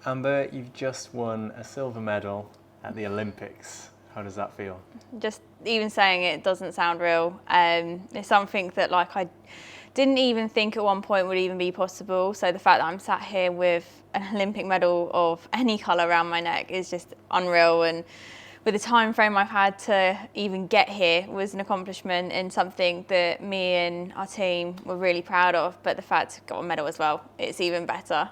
Amber, you've just won a silver medal at the Olympics. How does that feel? Just even saying it doesn't sound real. It's something that I didn't even think at one point would even be possible. So the fact that I'm sat here with an Olympic medal of any colour around my neck is just unreal. And with the time frame I've had to even get here was an accomplishment and something that me and our team were really proud of. But the fact to got a medal as well, it's even better.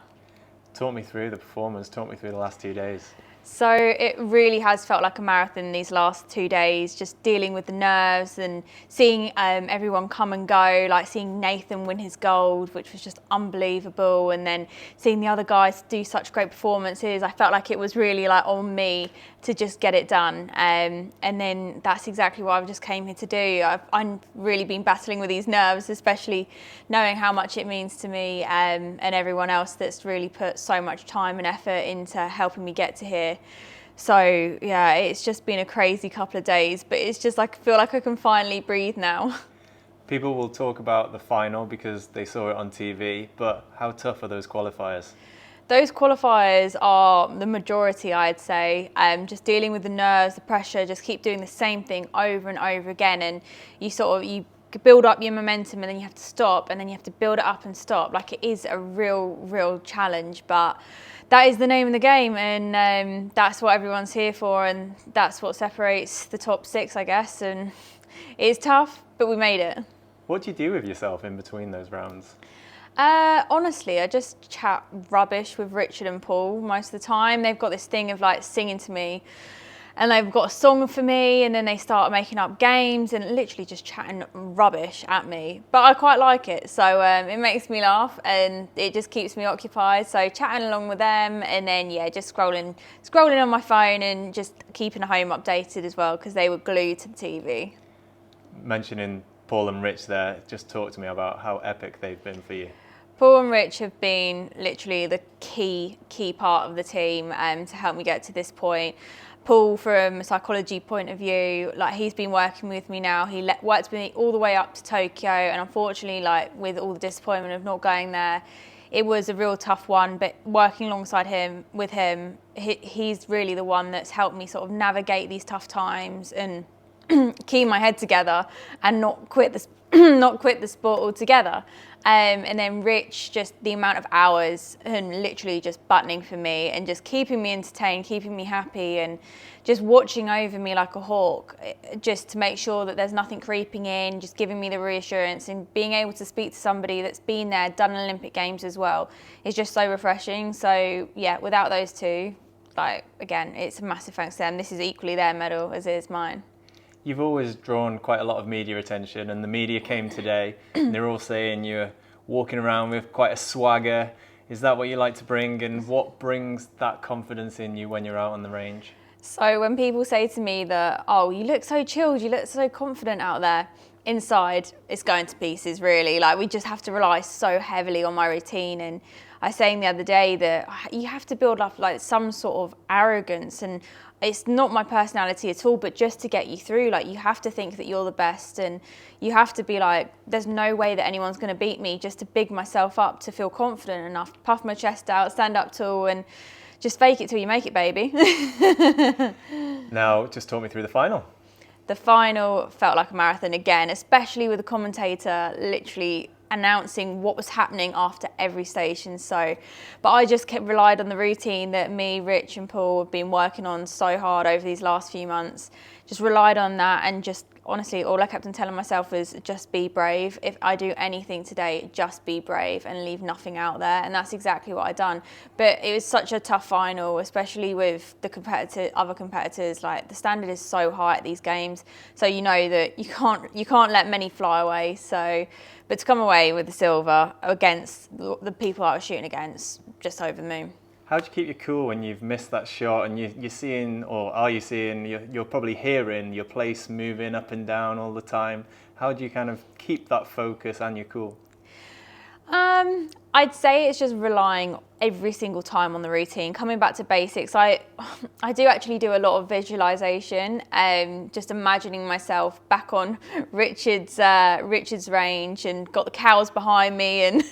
Talk me through the performance, talk me through the last 2 days. So it really has felt like a marathon these last 2 days, just dealing with the nerves and seeing everyone come and go, like seeing Nathan win his gold, which was just unbelievable, and then seeing the other guys do such great performances. I felt like it was really like on me to just get it done. And then that's exactly what I just came here to do. I've really been battling with these nerves, especially knowing how much it means to me and everyone else that's really put so much time and effort into helping me get to here. So yeah, it's just been a crazy couple of days, but it's just like I feel like I can finally breathe now. People will talk about the final because they saw it on TV, but how tough are those qualifiers? Those qualifiers are the majority, I'd say. Just dealing with the nerves, the pressure, just keep doing the same thing over and over again, and you build up your momentum and then you have to stop and then you have to build it up and stop. Like, it is a real challenge, but that is the name of the game, and that's what everyone's here for, and that's what separates the top 6, I guess. And it's tough, but we made it. What do you do with yourself in between those rounds? Honestly, I just chat rubbish with Richard and Paul most of the time. They've got this thing of like singing to me, and they've got a song for me, and then they start making up games and literally just chatting rubbish at me. But I quite like it, so it makes me laugh and it just keeps me occupied. So chatting along with them, and then yeah, just scrolling on my phone and just keeping home updated as well, because they were glued to the TV. Mentioning Paul and Rich there, just talk to me about how epic they've been for you. Paul and Rich have been literally the key part of the team to help me get to this point. Paul, from a psychology point of view, like, he's been working with me now. He worked with me all the way up to Tokyo, and unfortunately, like, with all the disappointment of not going there, it was a real tough one. But working alongside him, he's really the one that's helped me sort of navigate these tough times and keep my head together and not quit the sport altogether. And then Rich, just the amount of hours and literally just buttoning for me and just keeping me entertained, keeping me happy, and just watching over me like a hawk, just to make sure that there's nothing creeping in, just giving me the reassurance, and being able to speak to somebody that's been there, done an Olympic Games as well, is just so refreshing. So yeah, without those two, like, again, it's a massive thanks to them. This is equally their medal as it is mine. You've always drawn quite a lot of media attention, and the media came today and they're all saying you're walking around with quite a swagger. Is that what you like to bring, and what brings that confidence in you when you're out on the range? So when people say to me that, oh, you look so chilled, you look so confident out there, inside it's going to pieces, really. Like, we just have to rely so heavily on my routine. And I was saying the other day that you have to build up like some sort of arrogance, and it's not my personality at all, but just to get you through, like, you have to think that you're the best, and you have to be like, there's no way that anyone's going to beat me, just to big myself up to feel confident enough, puff my chest out, stand up tall, and just fake it till you make it, baby. Now, just talk me through the final. The final felt like a marathon again, especially with the commentator literally announcing what was happening after every station. But I just relied on the routine that me, Rich and Paul have been working on so hard over these last few months. Just relied on that, and just honestly, all I kept on telling myself was just be brave. If I do anything today, just be brave and leave nothing out there. And that's exactly what I've done. But it was such a tough final, especially with the other competitors. Like, the standard is so high at these games, so you know that you can't let many fly away. But to come away with the silver against the people I was shooting against, just over the moon. How do you keep your cool when you've missed that shot and you're seeing, or are you seeing, you're probably hearing your place moving up and down all the time? How do you kind of keep that focus and your cool? I'd say it's just relying every single time on the routine, coming back to basics. I do actually do a lot of visualization, just imagining myself back on Richard's range and got the cows behind me, and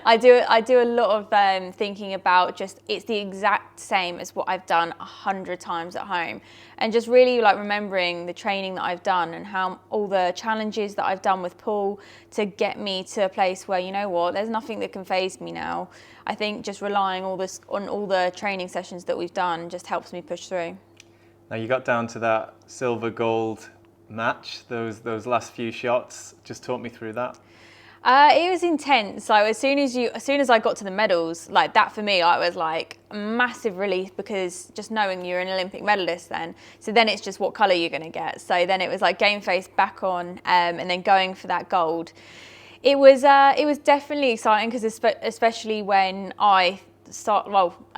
I do a lot of thinking about just it's the exact same as what I've done 100 times at home, and just really like remembering the training that I've done and how all the challenges that I've done with Paul to get me to a place where, you know what, there's nothing that can faze me now. I think just relying on all the training sessions that we've done just helps me push through. Now you got down to that silver gold match, those last few shots. Just talk me through that. It was intense. So as soon as I got to the medals, like that for me, I was like a massive relief, because just knowing you're an Olympic medalist then. So then it's just what colour you're going to get. So then it was like game face back on, and then going for that gold. It was definitely exciting, because especially when I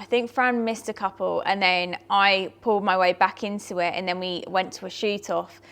think Fran missed a couple, and then I pulled my way back into it, and then we went to a shoot off.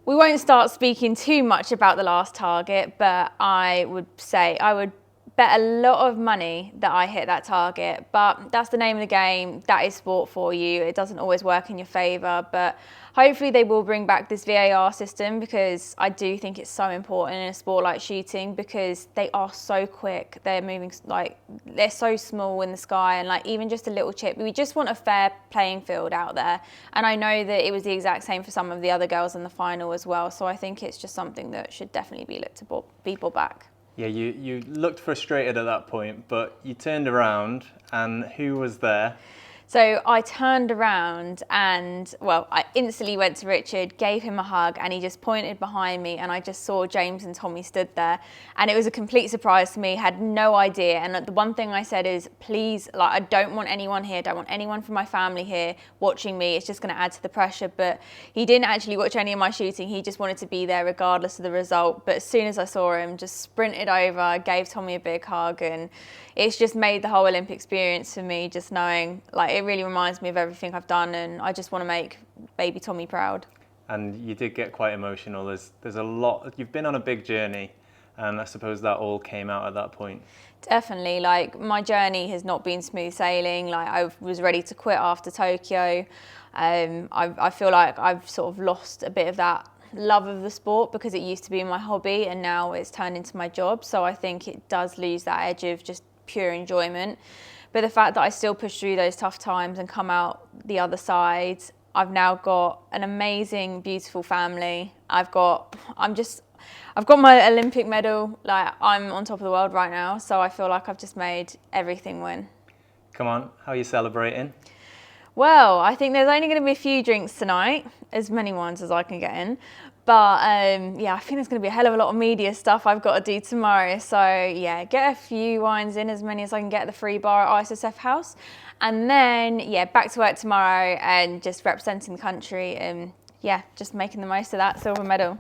We won't start speaking too much about the last target, but I would say I would bet a lot of money that I hit that target. But that's the name of the game. That is sport for you. It doesn't always work in your favour, but hopefully they will bring back this VAR system, because I do think it's so important in a sport like shooting, because they are so quick. They're moving, like, they're so small in the sky, and like even just a little chip. We just want a fair playing field out there. And I know that it was the exact same for some of the other girls in the final as well. So I think it's just something that should definitely be looked to be brought back. Yeah, you looked frustrated at that point, but you turned around, and who was there? So I turned around and, well, I instantly went to Richard, gave him a hug, and he just pointed behind me, and I just saw James and Tommy stood there. And it was a complete surprise to me, had no idea. And the one thing I said is, please, like, I don't want anyone here, don't want anyone from my family here watching me. It's just going to add to the pressure. But he didn't actually watch any of my shooting. He just wanted to be there regardless of the result. But as soon as I saw him, just sprinted over, gave Tommy a big hug, and it's just made the whole Olympic experience for me, just knowing, like, it really reminds me of everything I've done, and I just want to make baby Tommy proud. And you did get quite emotional. There's a lot. You've been on a big journey, and I suppose that all came out at that point. Definitely. Like, my journey has not been smooth sailing. Like, I was ready to quit after Tokyo. I feel like I've sort of lost a bit of that love of the sport, because it used to be my hobby and now it's turned into my job. So I think it does lose that edge of just pure enjoyment. But the fact that I still push through those tough times and come out the other side, I've now got an amazing, beautiful family. I've got my Olympic medal. Like, I'm on top of the world right now. So I feel like I've just made everything win. Come on, how are you celebrating? Well, I think there's only going to be a few drinks tonight, as many ones as I can get in. But yeah, I think there's going to be a hell of a lot of media stuff I've got to do tomorrow. So yeah, get a few wines in, as many as I can get at the free bar at ISSF House. And then, yeah, back to work tomorrow and just representing the country and, yeah, just making the most of that silver medal.